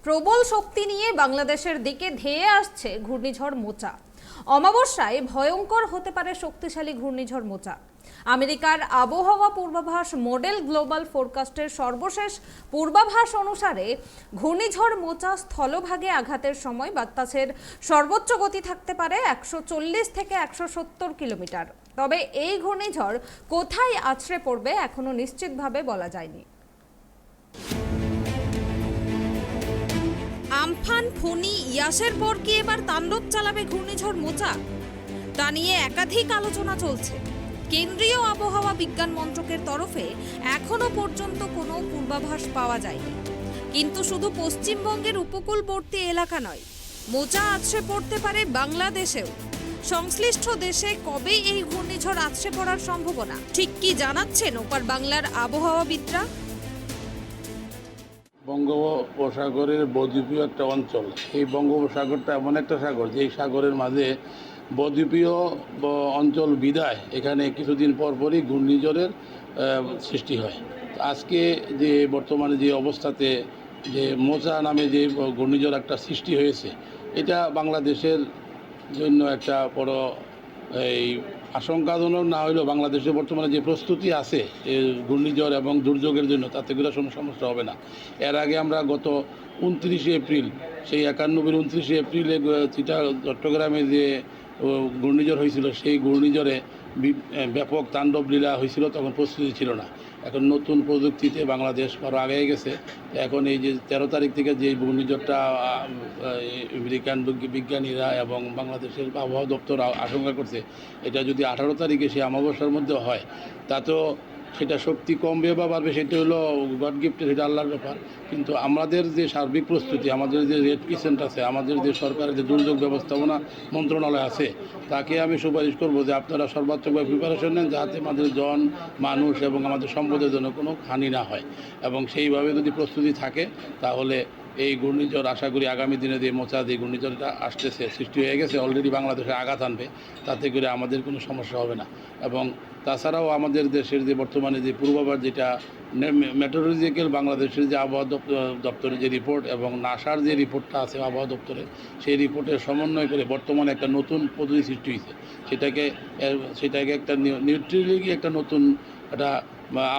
প্রবল শক্তি নিয়ে বাংলাদেশের দিকে ধেয়ে আসছে ঘূর্ণিঝড় মোচা। অমাবস্যায় ভয়ঙ্কর হতে পারে শক্তিশালী ঘূর্ণিঝড় মোচা। আমেরিকার আবহাওয়া পূর্বাভাস মডেল গ্লোবাল ফোরকাস্টের সর্বশেষ পূর্বাভাস অনুসারে ঘূর্ণিঝড় মোচা স্থলভাগে আঘাতের সময় বাতাসের সর্বোচ্চ গতি থাকতে পারে 140 থেকে 170 কিলোমিটার। তবে এই ঘূর্ণিঝড় কোথায় আছড়ে পড়বে এখনো নিশ্চিতভাবে বলা যায়নি। আমফান, ফণী, ইয়াসের পর কি এবার তাণ্ডব চালাবে ঘূর্ণিঝড় মোচা? তা নিয়ে একাধিক আলোচনা চলছে। কেন্দ্রীয় আবহাওয়া বিজ্ঞান মন্ত্রকের তরফে এখনো পর্যন্ত কোনো পূর্বাভাস পাওয়া যায়নি। কিন্তু শুধু পশ্চিমবঙ্গের উপকূলবর্তী এলাকা নয়, মোচা আছড়ে পড়তে পারে বাংলাদেশেও। সংশ্লিষ্ট দেশে কবে এই ঘূর্ণিঝড় আছড়ে পড়ার সম্ভাবনা, ঠিক কি জানাচ্ছেন ওপার বাংলার আবহাওয়াবিদরা? বঙ্গোপসাগরের বদ্বীপীয় একটা অঞ্চল। এই বঙ্গোপসাগরটা এমন একটা সাগর যে সাগরের মাঝে বদ্বীপীয় অঞ্চল বিদায় এখানে কিছুদিন পর পরই ঘূর্ণিঝড়ের সৃষ্টি হয়। আজকে যে বর্তমানে যে অবস্থাতে যে মোচা নামে যে ঘূর্ণিঝড় একটা সৃষ্টি হয়েছে, এটা বাংলাদেশের জন্য একটা বড় এই আশঙ্কাজনক না হলেও বাংলাদেশে বর্তমানে যে প্রস্তুতি আছে এই ঘূর্ণিঝড় এবং দুর্যোগের জন্য, তাতে করে কোনো সমস্যা হবে না। এর আগে আমরা গত 29শে এপ্রিল, সেই 91-29 এপ্রিলে চট্টগ্রামে যে ঘূর্ণিঝড় হয়েছিল, সেই ঘূর্ণিঝড়ে ব্যাপক তাণ্ডব লীলা হয়েছিল। তখন প্রস্তুতি ছিল না। এখন নতুন প্রযুক্তিতে বাংলাদেশ আরও আগে গেছে। এখন এই যে 13 তারিখ থেকে যে ঘূর্ণিঝড়টা আমেরিকান বিজ্ঞানীরা এবং বাংলাদেশের আবহাওয়া দপ্তর আশঙ্কা করছে, এটা যদি 18 তারিখে সে অমাবস্যার মধ্যে হয়, তাতেও সেটা শক্তি কমবে বা বাড়বে, সেটা হলো গড গিফট, সেটা আল্লাহর ব্যাপার। কিন্তু আমাদের যে সার্বিক প্রস্তুতি, আমাদের যে রেড ক্রিসেন্ট আছে, আমাদের যে সরকারের যে দুর্যোগ ব্যবস্থাপনা মন্ত্রণালয় আছে, তাকে আমি সুপারিশ করব যে আপনারা সর্বাত্মকভাবে প্রিপারেশন নেন, যাতে আমাদের মানুষ এবং আমাদের সম্পদের জন্য কোনো হানি না হয়। এবং সেইভাবে যদি প্রস্তুতি থাকে, তাহলে এই ঘূর্ণিঝড় আশা করি আগামী দিনে যে মোচা যে ঘূর্ণিঝড়টা আসতেছে, সৃষ্টি হয়ে গেছে, অলরেডি বাংলাদেশে আঘাত আনবে, তাতে করে আমাদের কোনো সমস্যা হবে না। এবং তাছাড়াও আমাদের দেশের যে বর্তমানে যে পূর্বাভাস, যেটা মেট্রোলজিক্যাল বাংলাদেশের যে আবহাওয়া দপ্তরের যে রিপোর্ট এবং নাসার যে রিপোর্টটা আছে আবহাওয়া দপ্তরের, সেই রিপোর্টের সমন্বয় করে বর্তমানে একটা নতুন পদ্ধতি সৃষ্টি হয়েছে। সেটাকে একটা নিউট্রালি একটা নতুন একটা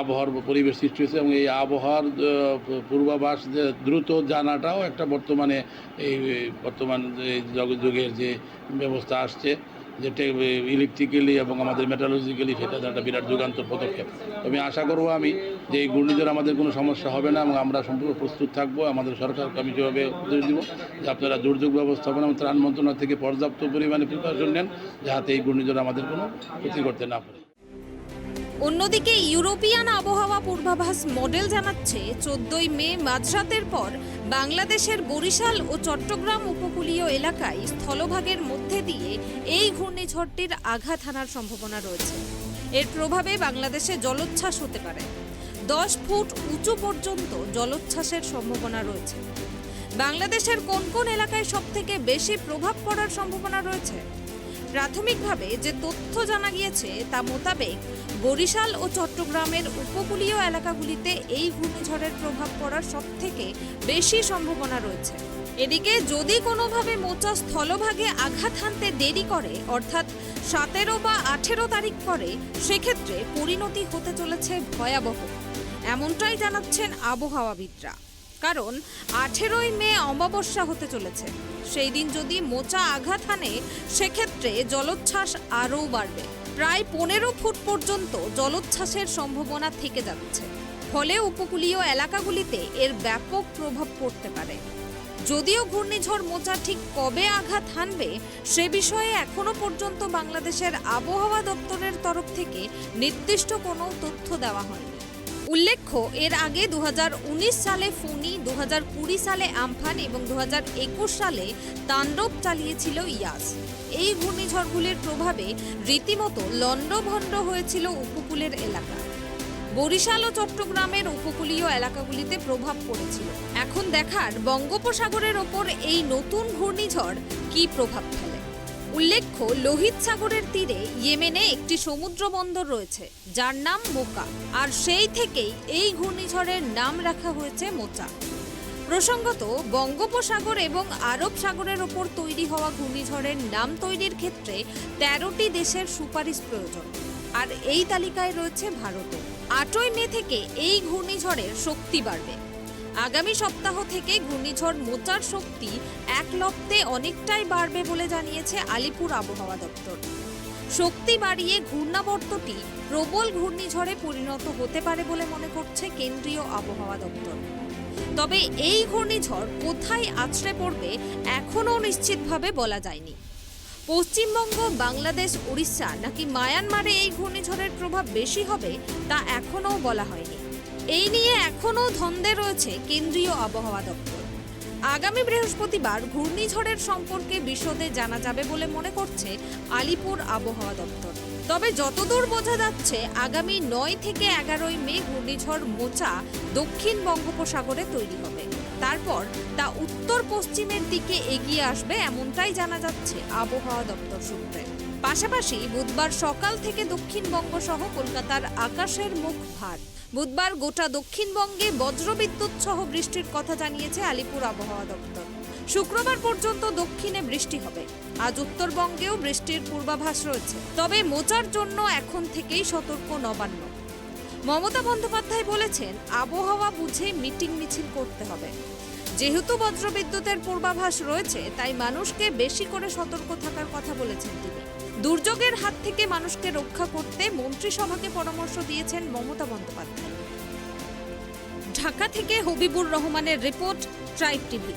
আবহাওয়ার পরিবেশ সৃষ্টি হয়েছে। এবং এই আবহাওয়ার পূর্বাভাস যে দ্রুত জানাটাও একটা বর্তমানে এই বর্তমান যুগের যে ব্যবস্থা আসছে, যেটা ইলেকট্রিক্যালি এবং আমাদের মেটালজিক্যালি, সেটা একটা বিরাট যুগান্তর পদক্ষেপ। আমি আশা করব যে এই ঘূর্ণিঝড় আমাদের কোনো সমস্যা হবে না এবং আমরা সম্পূর্ণ প্রস্তুত থাকবো। আমাদের সরকার কমিটিভাবে উপদেশ দিব যে আপনারা দুর্যোগ ব্যবস্থাপনা এবং ত্রাণ মন্ত্রণালয় থেকে পর্যাপ্ত পরিমাণে প্রিপারেশন নেন, যাতে এই ঘূর্ণিঝড় আমাদের কোনো ক্ষতি করতে না পারে। অন্যদিকে ইউরোপিয়ান আবহাওয়া পূর্বাভাস মডেল জানাচ্ছে 14 মে মাঝরাতের পর বাংলাদেশের বরিশাল ও চট্টগ্রাম উপকূলীয় এলাকায় স্থলভাগের মধ্যে দিয়ে এই ঘূর্ণিঝড়টির আঘাত হানার সম্ভাবনা রয়েছে। এর প্রভাবে বাংলাদেশে জলোচ্ছ্বাস হতে পারে। 10 ফুট উঁচু পর্যন্ত জলোচ্ছ্বাসের সম্ভাবনা রয়েছে। বাংলাদেশের কোন কোন এলাকায় সবথেকে বেশি প্রভাব পড়ার সম্ভাবনা রয়েছে? প্রাথমিকভাবে যে তথ্য জানা গিয়েছে তা মোতাবেক বরিশাল ও চট্টগ্রামের উপকূলীয় এলাকাগুলিতে এই ঘূর্ণিঝড়ের প্রভাব পড়ার সবথেকে বেশি সম্ভাবনা রয়েছে। এদিকে যদি কোনোভাবে মোচা স্থলভাগে আঘাত হানতে দেরি করে, অর্থাৎ 17 বা 18 তারিখ করে, সেক্ষেত্রে পরিণতি হতে চলেছে ভয়াবহ। এমনটাই জানাচ্ছেন আবহাওয়াবিদরা। কারণ 18 মে অমাবস্যা হতে চলেছে। সেই দিন যদি মোচা আঘাত হানে, সেক্ষেত্রে জলোচ্ছ্বাস আরও বাড়বে। প্রায় 15 ফুট পর্যন্ত জলোচ্ছ্বাসের সম্ভাবনা থেকে যাচ্ছে। ফলে উপকূলীয় এলাকাগুলিতে এর ব্যাপক প্রভাব পড়তে পারে। যদিও ঘূর্ণিঝড় মোচা ঠিক কবে আঘাত হানবে সে বিষয়ে এখনো পর্যন্ত বাংলাদেশের আবহাওয়া দপ্তরের তরফ থেকে নির্দিষ্ট কোনো তথ্য দেওয়া হয়নি। উল্লেখ্য, এর আগে 2019 সালে ফণী, 2020 সালে আমফান এবং 2021 সালে তাণ্ডব চালিয়েছিল ইয়াস। এই ঘূর্ণিঝড়গুলির প্রভাবে রীতিমতো লণ্ডভণ্ড হয়েছিল উপকূলের এলাকা। বরিশাল ও চট্টগ্রামের উপকূলীয় এলাকাগুলিতে প্রভাব পড়েছিল। এখন দেখার বঙ্গোপসাগরের ওপর এই নতুন ঘূর্ণিঝড় কী প্রভাব ফেলে। উল্লেখ্য, লোহিত সাগরের তীরে ইয়েমেনে একটি সমুদ্র বন্দর রয়েছে যার নাম মোকা, আর সেই থেকেই এই ঘূর্ণিঝড়ের নাম রাখা হয়েছে মোচা। প্রসঙ্গত বঙ্গোপসাগর এবং আরব সাগরের ওপর তৈরি হওয়া ঘূর্ণিঝড়ের নাম তৈরির ক্ষেত্রে 13টি দেশের সুপারিশ প্রয়োজন, আর এই তালিকায় রয়েছে ভারতও। 8ই মে থেকে এই ঘূর্ণিঝড়ের শক্তি বাড়বে। আগামী সপ্তাহ থেকে ঘূর্ণিঝড় মোচার শক্তি এক লপ্তে অনেকটাই বাড়বে বলে জানিয়েছে আলিপুর আবহাওয়া দপ্তর। শক্তি বাড়িয়ে ঘূর্ণাবর্তটি প্রবল ঘূর্ণিঝড়ে পরিণত হতে পারে বলে মনে করছে কেন্দ্রীয় আবহাওয়া দপ্তর। তবে এই ঘূর্ণিঝড় কোথায় আছড়ে পড়বে এখনও নিশ্চিতভাবে বলা যায়নি। পশ্চিমবঙ্গ, বাংলাদেশ, উড়িষ্যা নাকি মায়ানমারে এই ঘূর্ণিঝড়ের প্রভাব বেশি হবে তা এখনও বলা হয়নি। এই নিয়ে এখনও ধন্দে রয়েছে কেন্দ্রীয় আবহাওয়া দপ্তর। আগামী বৃহস্পতিবার ঘূর্ণিঝড়ের সম্পর্কে বিশদে জানা যাবে বলে মনে করছে আলিপুর আবহাওয়া দপ্তর। তবে যতদূর বোঝা যাচ্ছে আগামী 9 থেকে 11ই মে ঘূর্ণিঝড় মোচা দক্ষিণ বঙ্গোপসাগরে তৈরি হবে। তারপর তা উত্তর পশ্চিমের দিকে এগিয়ে আসবে এমনটাই জানা যাচ্ছে আবহাওয়া দপ্তর সূত্রে। পাশাপাশি বুধবার সকাল থেকে দক্ষিণবঙ্গ সহ কলকাতার আকাশের মুখ ভার। বুধবার গোটা দক্ষিণবঙ্গে বজ্রবিদ্যুৎ সহ বৃষ্টির কথা জানিয়েছে আলিপুর আবহাওয়া দপ্তর। শুক্রবার পর্যন্ত দক্ষিণে বৃষ্টি হবে। আজ উত্তরবঙ্গেও বৃষ্টির পূর্বাভাস রয়েছে। তবে মোচার জন্য এখন থেকেই সতর্ক নবান্ন। মমতা বন্দ্যোপাধ্যায় বলেছেন, আবহাওয়া বুঝে মিটিং মিছিল করতে হবে। যেহেতু বজ্রবিদ্যুতের পূর্বাভাস রয়েছে, তাই মানুষকে বেশি করে সতর্ক থাকার কথা বলেছেন তিনি। দুর্যোগের হাত থেকে মানুষকে রক্ষা করতে মন্ত্রিসভাকে পরামর্শ দিয়েছেন মমতা বন্দ্যোপাধ্যায়। ঢাকা থেকে হবিবুর রহমানের রিপোর্ট, ট্রাইব টিভি।